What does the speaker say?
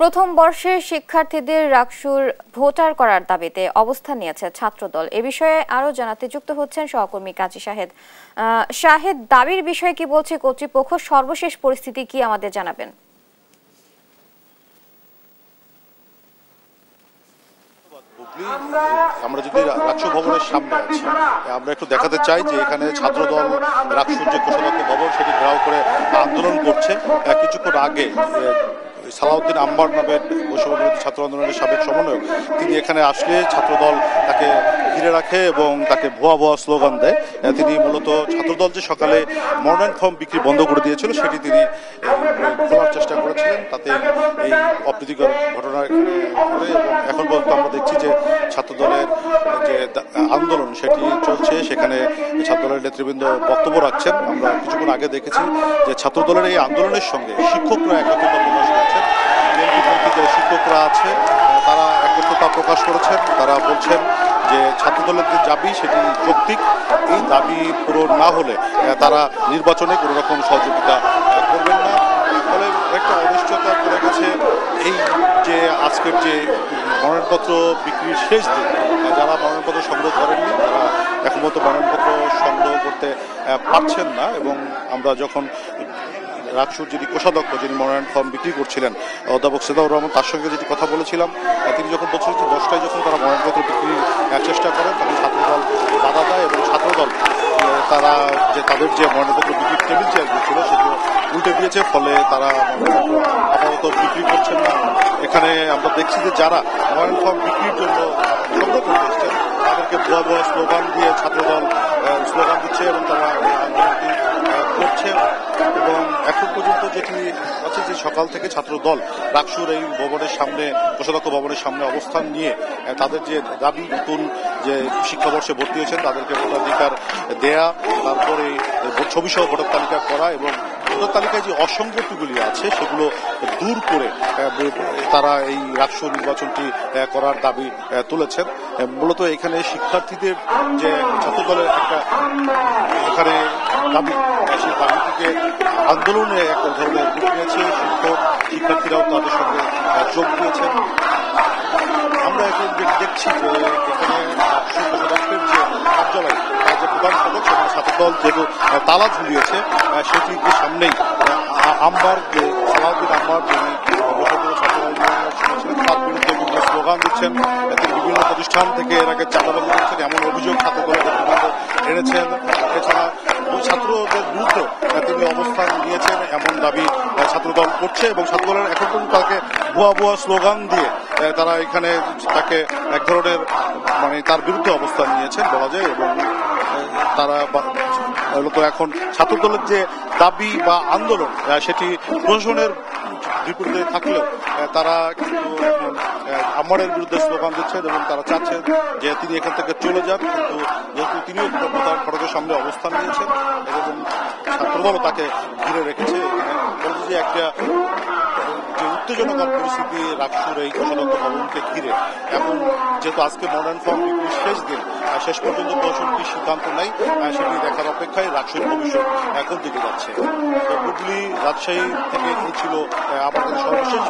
প্রথম বর্ষের শিক্ষার্থীদের রাকসুর ভোটার করার দাবিতে অবস্থান নিয়েছে ছাত্রদল। এ বিষয়ে আরো জানাতে যুক্ত হচ্ছেন সহকর্মী কাজী শাহেদ। শাহেদ, দাবির বিষয়ে কি বলছে কর্তৃপক্ষ, সর্বশেষ পরিস্থিতি কি আমাদের জানাবেন? আমরা যদি রাকসু ভবনের সামনে আছি, আমরা একটু দেখাতে চাই যে এখানে ছাত্রদল রাকসুর যে কোষাধ্যক্ষ ভবন সেটি ঘেরাও করে আন্দোলন করছে। কিছুক্ষণ আগে সালাউদ্দিন আম্বার নামের বৈষম্যবিরোধী ছাত্র আন্দোলনের সাবেক সমন্বয়ক তিনি এখানে আসলে ছাত্রদল তাকে ঘিরে রাখে এবং তাকে ভুয়া ভুয়া স্লোগান দেয়। তিনি মূলত ছাত্রদল যে সকালে মনোনয়ন ফর্ম বিক্রি বন্ধ করে দিয়েছিল সেটি তিনি খোলার চেষ্টা করেছিলেন, তাতে এই অপ্রীতিকর ঘটনা এখানে ঘটে এবং এখন পর্যন্ত আমরা দেখছি যে ছাত্রদলের যে আন্দোলন সেটি চলছে। সেখানে ছাত্রদলের নেতৃবৃন্দ বক্তব্য রাখছেন। আমরা কিছুক্ষণ আগে দেখেছি যে ছাত্রদলের এই আন্দোলনের সঙ্গে শিক্ষকরা একত্রতা প্রকাশ করেছেন। যে শিক্ষকরা আছে তারা একত্রতা প্রকাশ করেছেন। তারা বলছেন যে ছাত্রদলের যে দাবি সেটি যৌক্তিক, এই দাবি পূরণ না হলে তারা নির্বাচনে কোনো রকম সহযোগিতা করবেন না। ফলে একটা অনিশ্চয়তা পড়ে গেছে। এই যে আজকের যে মনোনয়নপত্র বিক্রির শেষ দিন, যারা মনোনয়নপত্র সংগ্রহ করেননি তারা এখন পর্যন্ত মনোনয়নপত্র সংগ্রহ করতে পারছেন না। এবং আমরা যখন রাকসুর যিনি কোষাধ্যক্ষ, যিনি মনোনয়ন ফর্ম বিক্রি করছিলেন অধ্যাপক সেদাউর রহমান, তার সঙ্গে যেটি কথা বলেছিলাম, তিনি যখন বলছিলেন যে 10টায় যখন তারা মনোনয়নপত্র বিক্রির চেষ্টা করেন তখন ছাত্রদল বাধা দেয় এবং ছাত্রদল তারা যে তাদের যে মনোনয়নপত্র বিক্রির টেবিল চেয়ারগুলো ছিল সেগুলো উল্টে দিয়েছে। ফলে তারা আপাতত বিক্রি করছেন না। এখানে আমরা দেখছি যে যারা মনোনয়ন ফর্ম বিক্রির জন্য সংগ্রহ করতে এসছেন তাদেরকে ভুয়া ভুয়া স্লোগান দিয়ে ছাত্রদল স্লোগান দিচ্ছে এবং তারা আন্দোলনটি করছে। এবং এখন পর্যন্ত যেটি আছে যে সকাল থেকে ছাত্রদল রাকসুর এই ভবনের সামনে, কোষাধ্যক্ষ ভবনের সামনে অবস্থান নিয়ে তাদের যে দাবি, নতুন যে শিক্ষাবর্ষে ভর্তি হয়েছেন তাদেরকে ভোটাধিকার দেয়া, তারপরে ছবিসহ ভোটার তালিকা করা এবং ভোটার তালিকায় যে অসঙ্গতিগুলি আছে সেগুলো দূর করে তারা এই রাকসু নির্বাচনটি করার দাবি তুলেছেন। মূলত এখানে শিক্ষার্থীদের যে ছাত্রদলের একটা এখানে দাবি, সেই দাবি থেকে আন্দোলনে একটা ধরনের রূপ নিয়েছে। শিক্ষার্থীরাও তাদের সঙ্গে যোগ দিয়েছেন। আমরা এখন দেখছি যে এখানে রাষ্ট্রের যে কার্যালয়, যে প্রধান ফটক, সেখানে ছাত্রদল যেহেতু তালা ঝুলিয়েছে সেটির সামনেই আম্বার, যে সালাউদ্দিন আম্বার যিনি তার বিরুদ্ধে বিভিন্ন স্লোগান দিচ্ছেন। তিনি বিভিন্ন প্রতিষ্ঠান থেকে এর আগে চাঁদাবাজি করেছেন এমন অভিযোগ ছাত্রদলের নেতৃবৃন্দ এনেছেন। এছাড়া ছাত্রদের বিরুদ্ধে তিনি অবস্থান নিয়েছেন এমন দাবি ছাত্রদল করছে এবং ছাত্রদলের এখন পর্যন্ত তাকে ভুয়া ভুয়া স্লোগান দিয়ে তারা এখানে তাকে এক ধরনের তার বিরুদ্ধে অবস্থান নিয়েছেন বলা যায়। এবং তারা মূলত এখন ছাত্রদলের যে দাবি বা আন্দোলন সেটি প্রশাসনের বিপরীতে থাকলেও তারা কিন্তু আম্বারের বিরুদ্ধে স্লোগান দিচ্ছেন এবং তারা চাচ্ছেন যে তিনি এখান থেকে চলে যান। কিন্তু যেহেতু তিনিও তার ফটকের সামনে অবস্থান নিয়েছেন এবং ছাত্রদলও তাকে ঘিরে রেখেছে, বলছে যে একটা যে উত্তেজনাকর পরিস্থিতি রাকসুর এই কোষাধ্যক্ষ ভবনকে ঘিরে। এখন যেহেতু আজকে মনোনয়ন ফর্ম বিক্রির শেষ দিন, শেষ পর্যন্ত প্রশাসনটির সিদ্ধান্ত নেই, সেটি দেখার অপেক্ষায় রাকসুর ভবিষ্যৎ এখন দিকে যাচ্ছে। হুগলি, রাজশাহী থেকে এই ছিল আমাদের সর্বশেষ।